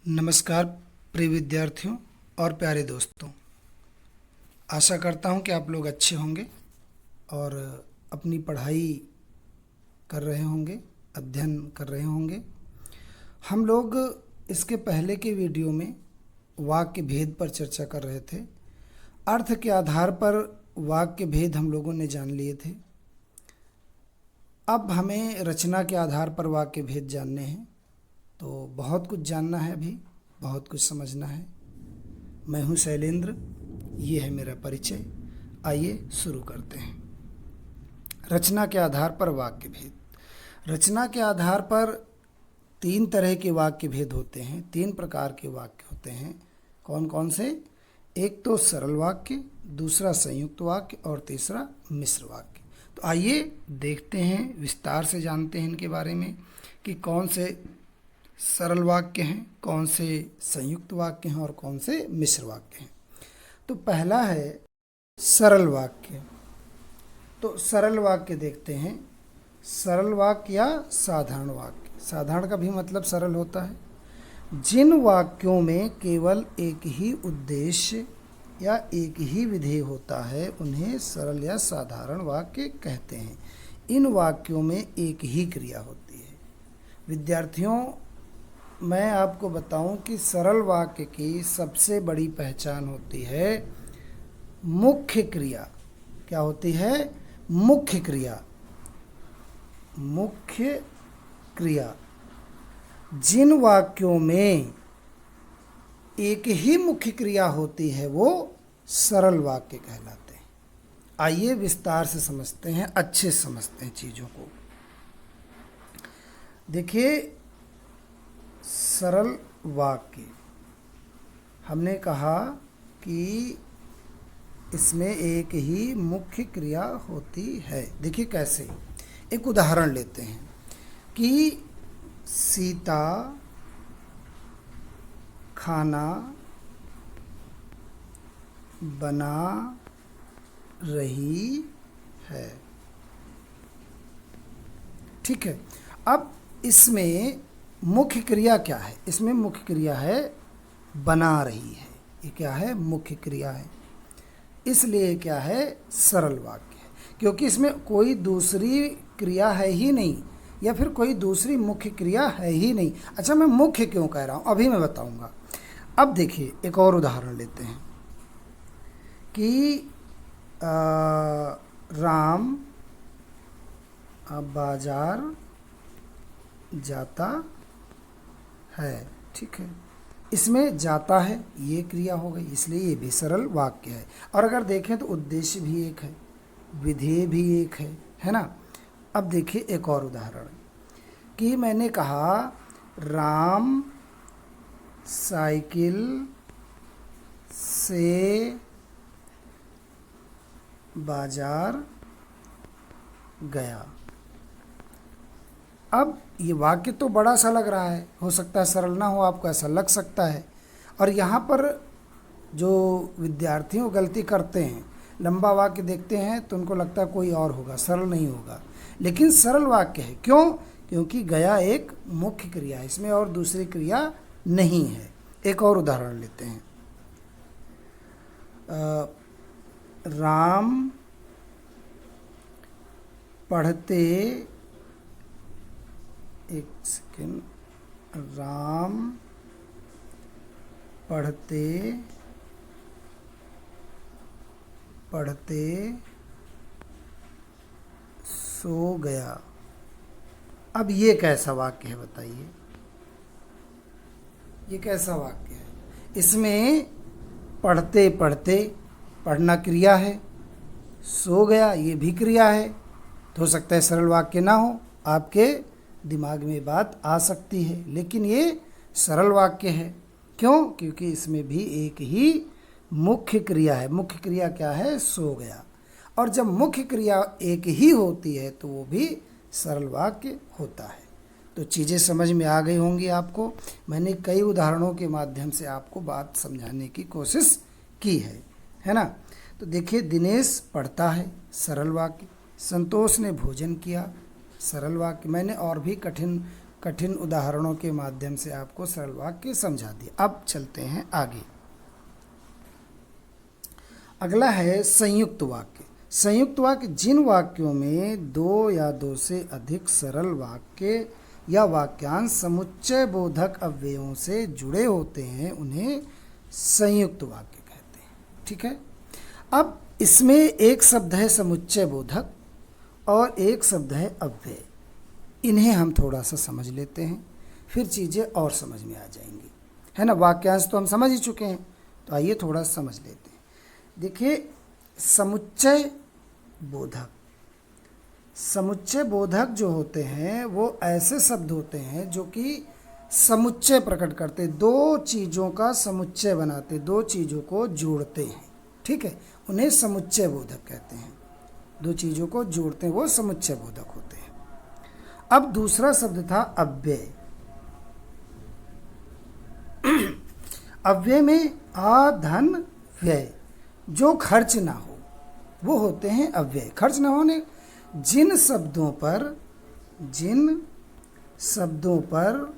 नमस्कार प्रिय विद्यार्थियों और प्यारे दोस्तों। आशा करता हूं कि आप लोग अच्छे होंगे और अपनी पढ़ाई कर रहे होंगे, अध्ययन कर रहे होंगे। हम लोग इसके पहले के वीडियो में वाक्य भेद पर चर्चा कर रहे थे। अर्थ के आधार पर वाक्य भेद हम लोगों ने जान लिए थे। अब हमें रचना के आधार पर वाक्य भेद जानने हैं। तो बहुत कुछ जानना है, अभी बहुत कुछ समझना है। मैं हूं शैलेंद्र, ये है मेरा परिचय। आइए शुरू करते हैं। रचना के आधार पर वाक्य भेद। रचना के आधार पर तीन तरह के वाक्य भेद होते हैं, तीन प्रकार के वाक्य होते हैं। कौन कौन से? एक तो सरल वाक्य, दूसरा संयुक्त वाक्य और तीसरा मिश्र वाक्य। तो आइए देखते हैं, विस्तार से जानते हैं इनके बारे में कि कौन से सरल वाक्य हैं, कौन से संयुक्त वाक्य हैं और कौन से मिश्र वाक्य हैं। तो पहला है सरल वाक्य। तो सरल वाक्य देखते हैं। सरल वाक्य या साधारण वाक्य। साधारण का भी मतलब सरल होता है। जिन वाक्यों में केवल एक ही उद्देश्य या एक ही विधेय होता है उन्हें सरल या साधारण वाक्य कहते हैं। इन वाक्यों में एक ही क्रिया होती है। विद्यार्थियों, मैं आपको बताऊं कि सरल वाक्य की सबसे बड़ी पहचान होती है मुख्य क्रिया। क्या होती है? मुख्य क्रिया। मुख्य क्रिया। जिन वाक्यों में एक ही मुख्य क्रिया होती है वो सरल वाक्य कहलाते हैं। आइए विस्तार से समझते हैं, अच्छे से समझते हैं चीज़ों को। देखिए, सरल वाक्य हमने कहा कि इसमें एक ही मुख्य क्रिया होती है। देखिए कैसे, एक उदाहरण लेते हैं कि सीता खाना बना रही है। ठीक है। अब इसमें मुख्य क्रिया क्या है? इसमें मुख्य क्रिया है बना रही है। ये क्या है? मुख्य क्रिया है। इसलिए क्या है? सरल वाक्य है, क्योंकि इसमें कोई दूसरी क्रिया है ही नहीं या फिर कोई दूसरी मुख्य क्रिया है ही नहीं। अच्छा, मैं मुख्य क्यों कह रहा हूँ अभी मैं बताऊंगा। अब देखिए, एक और उदाहरण लेते हैं कि राम बाजार जाता है। ठीक है। इसमें जाता है ये क्रिया हो गई, इसलिए ये भी सरल वाक्य है। और अगर देखें तो उद्देश्य भी एक है, विधेय भी एक है ना। अब देखिए एक और उदाहरण कि मैंने कहा राम साइकिल से बाजार गया। अब ये वाक्य तो बड़ा सा लग रहा है, हो सकता है सरल ना हो, आपको ऐसा लग सकता है। और यहाँ पर जो विद्यार्थियों गलती करते हैं, लंबा वाक्य देखते हैं तो उनको लगता है कोई और होगा, सरल नहीं होगा। लेकिन सरल वाक्य है। क्यों? क्योंकि गया एक मुख्य क्रिया है, इसमें और दूसरी क्रिया नहीं है। एक और उदाहरण लेते हैं। राम पढ़ते, एक सेकेंड, राम पढ़ते पढ़ते सो गया। अब ये कैसा वाक्य है बताइए? ये कैसा वाक्य है? इसमें पढ़ते पढ़ते, पढ़ना क्रिया है, सो गया ये भी क्रिया है। तो हो सकता है सरल वाक्य ना हो, आपके दिमाग में बात आ सकती है, लेकिन ये सरल वाक्य है। क्यों? क्योंकि इसमें भी एक ही मुख्य क्रिया है। मुख्य क्रिया क्या है? सो गया। और जब मुख्य क्रिया एक ही होती है तो वो भी सरल वाक्य होता है। तो चीज़ें समझ में आ गई होंगी आपको। मैंने कई उदाहरणों के माध्यम से आपको बात समझाने की कोशिश की है ना। तो देखिए, दिनेश पढ़ता है, सरल वाक्य। संतोष ने भोजन किया, सरल वाक्य। मैंने और भी कठिन कठिन उदाहरणों के माध्यम से आपको सरल वाक्य समझा दिया। अब चलते हैं आगे। अगला है संयुक्त वाक्य। संयुक्त वाक्य जिन वाक्यों में दो या दो से अधिक सरल वाक्य या वाक्यांश समुच्चय बोधक अव्ययों से जुड़े होते हैं उन्हें संयुक्त वाक्य कहते हैं। ठीक है। अब इसमें एक शब्द है समुच्चय बोधक और एक शब्द है अव्यय। इन्हें हम थोड़ा सा समझ लेते हैं, फिर चीज़ें और समझ में आ जाएंगी, है ना। वाक्यांश तो हम समझ ही चुके हैं, तो आइए थोड़ा समझ लेते हैं। देखिए, समुच्चय बोधक, समुच्चय बोधक जो होते हैं वो ऐसे शब्द होते हैं जो कि समुच्चय प्रकट करते, दो चीज़ों का समुच्चय बनाते, दो चीज़ों को जोड़ते हैं। ठीक है, उन्हें समुच्चय बोधक कहते हैं। दो चीज़ों को जोड़ते हैं वो समुच्चय बोधक होते हैं। अब दूसरा शब्द था अव्यय। अव्यय में आ धन व्यय, जो खर्च ना हो वो होते हैं अव्यय। खर्च ना होने, जिन शब्दों पर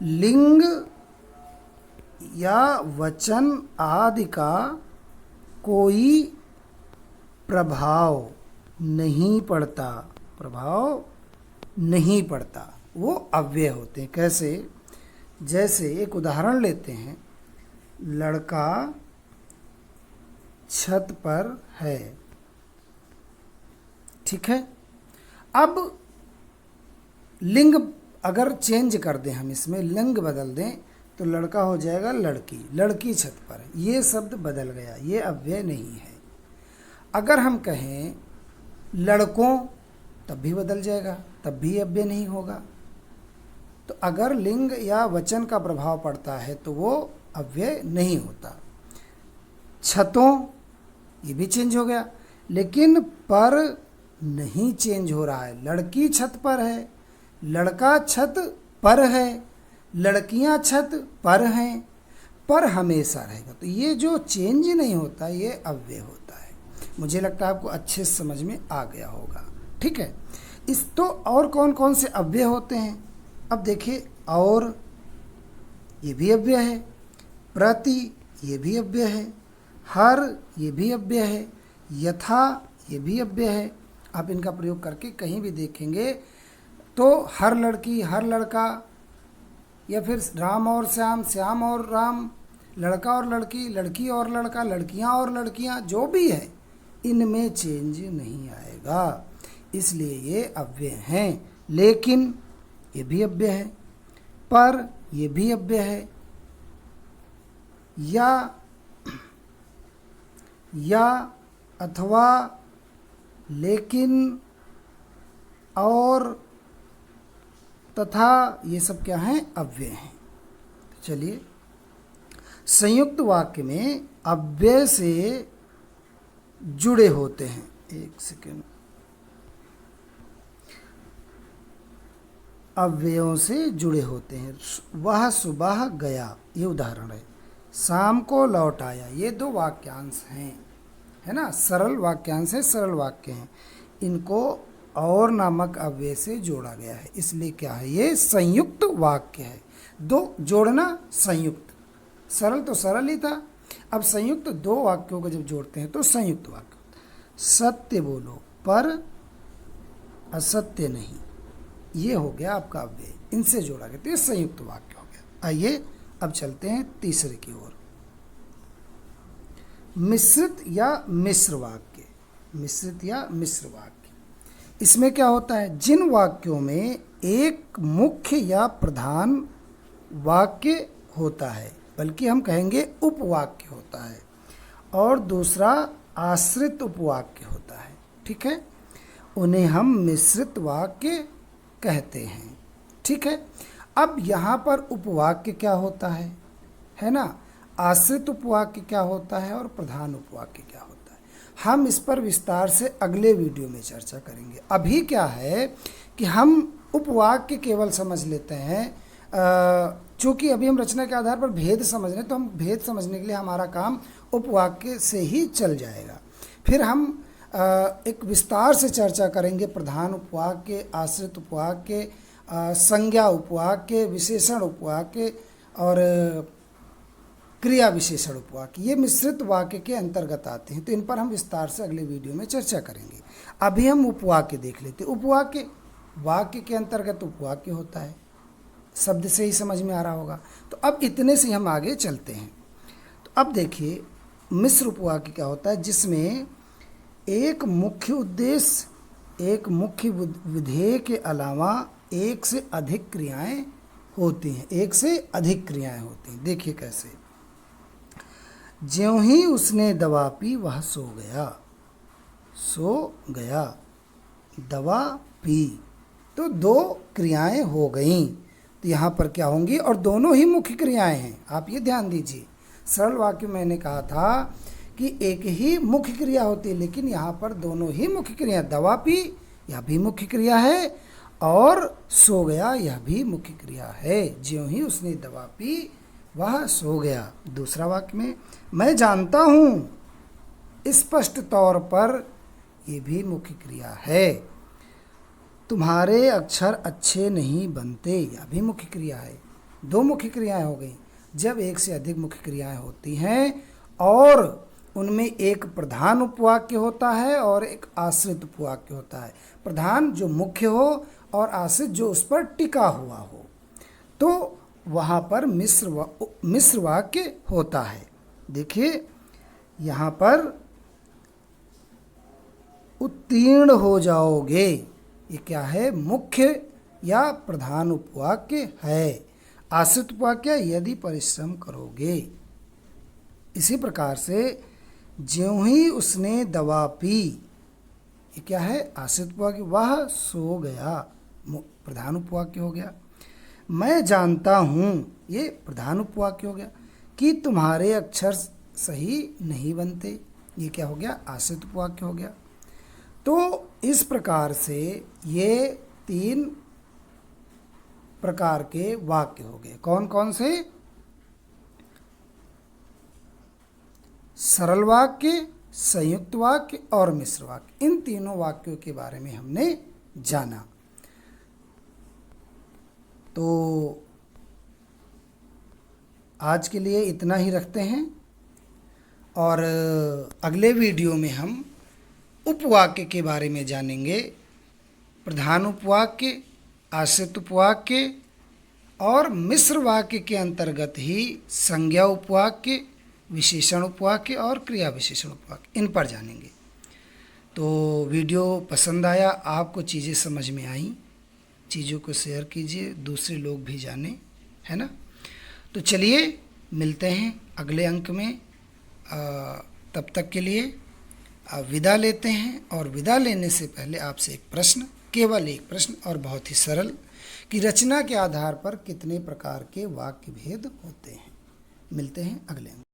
लिंग या वचन आदि का कोई प्रभाव नहीं पड़ता, वो अव्यय होते हैं। कैसे? जैसे एक उदाहरण लेते हैं, लड़का छत पर है। ठीक है। अब लिंग अगर चेंज कर दें, हम इसमें लिंग बदल दें तो लड़का हो जाएगा लड़की, लड़की छत पर है। ये शब्द बदल गया, ये अव्यय नहीं है। अगर हम कहें लड़कों, तब भी बदल जाएगा, तब भी अव्यय नहीं होगा। तो अगर लिंग या वचन का प्रभाव पड़ता है तो वो अव्यय नहीं होता। छतों, ये भी चेंज हो गया, लेकिन पर नहीं चेंज हो रहा है। लड़की छत पर है, लड़का छत पर है, लड़कियां छत पर हैं, पर हमेशा रहेगा। तो ये जो चेंज नहीं होता ये अव्यय होता है। मुझे लगता है आपको अच्छे से समझ में आ गया होगा। ठीक है। इस तो और कौन कौन से अव्यय होते हैं? अब देखिए, और ये भी अव्यय है, प्रति ये भी अव्यय है, हर ये भी अव्यय है, यथा ये भी अव्यय है। आप इनका प्रयोग करके कहीं भी देखेंगे तो हर लड़की, हर लड़का, या फिर राम और श्याम, श्याम और राम, लड़का और लड़की, लड़की और लड़का, लड़कियां और लड़कियां, जो भी है इनमें चेंज नहीं आएगा, इसलिए ये अव्यय हैं। लेकिन ये भी अव्यय है, पर ये भी अव्यय है, या अथवा, लेकिन, और, तथा, ये सब क्या हैं? अव्यय हैं। चलिए, संयुक्त वाक्य में अव्यय से जुड़े होते हैं। एक सेकेंड, अव्ययों से जुड़े होते हैं। वह सुबह गया, ये उदाहरण है। शाम को लौट आया, ये दो वाक्यांश हैं, है ना। सरल वाक्यांश है, सरल वाक्य हैं। इनको और नामक अव्यय से जोड़ा गया है, इसलिए क्या है? ये संयुक्त वाक्य है। दो जोड़ना संयुक्त, सरल तो सरल ही था, अब संयुक्त दो वाक्यों को जब जोड़ते हैं तो संयुक्त वाक्य। सत्य बोलो पर असत्य नहीं, ये हो गया आपका अव्यय, इनसे जोड़ा गया तो ये संयुक्त वाक्य हो गया। आइए अब चलते हैं तीसरे की ओर। मिश्रित या मिश्र वाक्य। मिश्रित या मिश्र वाक्य, इसमें क्या होता है? जिन वाक्यों में एक मुख्य या प्रधान वाक्य होता है, बल्कि हम कहेंगे उपवाक्य होता है, और दूसरा आश्रित उपवाक्य होता है। ठीक है, उन्हें हम मिश्रित वाक्य कहते हैं। ठीक है। अब यहाँ पर उपवाक्य क्या होता है ना, आश्रित उपवाक्य क्या होता है और प्रधान उपवाक्य क्या होता है, हम इस पर विस्तार से अगले वीडियो में चर्चा करेंगे। अभी क्या है कि हम उपवाक्य केवल समझ लेते हैं, चूँकि अभी हम रचना के आधार पर भेद समझ रहे हैं, तो हम भेद समझने के लिए हमारा काम उपवाक्य से ही चल जाएगा। फिर हम एक विस्तार से चर्चा करेंगे प्रधान उपवाक्य, आश्रित उपवाक्य, संज्ञा उपवाक्य, विशेषण उपवाक्य और क्रिया विशेषण उपवाक्य, ये मिश्रित वाक्य के अंतर्गत आते हैं। तो इन पर हम विस्तार से अगले वीडियो में चर्चा करेंगे। अभी हम उपवाक्य देख लेते हैं। उपवाक्य वाक्य के अंतर्गत उपवाक्य होता है, शब्द से ही समझ में आ रहा होगा। तो अब इतने से हम आगे चलते हैं। तो अब देखिए मिश्र उपवाक्य क्या होता है, जिसमें एक मुख्य उद्देश्य, एक मुख्य विधेय के अलावा एक से अधिक क्रियाएं होती हैं। एक से अधिक क्रियाएं होती हैं। देखिए कैसे, ज्यों ही उसने दवा पी वह सो गया। सो गया, दवा पी, तो दो क्रियाएं हो गईं। तो यहाँ पर क्या होंगी, और दोनों ही मुख्य क्रियाएं हैं। आप ये ध्यान दीजिए, सरल वाक्य मैंने कहा था कि एक ही मुख्य क्रिया होती है, लेकिन यहाँ पर दोनों ही मुख्य क्रिया, दवा पी यह भी मुख्य क्रिया है और सो गया यह भी मुख्य क्रिया है। ज्यों ही उसने दवा पी वह सो गया। दूसरा वाक्य में, मैं जानता हूँ स्पष्ट तौर पर, ये भी मुख्य क्रिया है। तुम्हारे अक्षर अच्छे नहीं बनते, यह भी मुख्य क्रिया है। दो मुख्य क्रियाएं हो गई। जब एक से अधिक मुख्य क्रियाएं होती हैं और उनमें एक प्रधान उपवाक्य होता है और एक आश्रित उपवाक्य होता है। प्रधान जो मुख्य हो और आश्रित जो उस पर टिका हुआ हो, तो वहाँ पर मिश्र वाक्य होता है। देखिए यहाँ पर उत्तीर्ण हो जाओगे, ये क्या है, मुख्य या प्रधान उपवाक्य है। आश्रित उपवाक्य, यदि परिश्रम करोगे। इसी प्रकार से ज्यों ही उसने दवा पी, ये क्या है, आश्रित उपवाक्य। वह सो गया, प्रधान उपवाक्य हो गया। मैं जानता हूँ, ये प्रधान उपवाक्य हो गया। कि तुम्हारे अक्षर सही नहीं बनते, ये क्या हो गया, आश्रित उपवाक्य हो गया। तो इस प्रकार से ये तीन प्रकार के वाक्य हो गए। कौन कौन से, सरल वाक्य, संयुक्त वाक्य और मिश्र वाक्य। इन तीनों वाक्यों के बारे में हमने जाना। तो आज के लिए इतना ही रखते हैं और अगले वीडियो में हम उपवाक्य के बारे में जानेंगे। प्रधान उपवाक्य, आश्रित उपवाक्य और मिश्र वाक्य के अंतर्गत ही संज्ञा उपवाक्य, विशेषण उपवाक्य और क्रिया विशेषण उपवाक्य, इन पर जानेंगे। तो वीडियो पसंद आया, आपको चीज़ें समझ में आई, चीज़ों को शेयर कीजिए, दूसरे लोग भी जाने, है ना। तो चलिए मिलते हैं अगले अंक में। तब तक के लिए विदा लेते हैं। और विदा लेने से पहले आपसे एक प्रश्न, केवल एक प्रश्न और बहुत ही सरल, कि रचना के आधार पर कितने प्रकार के वाक्य भेद होते हैं। मिलते हैं अगले अंक।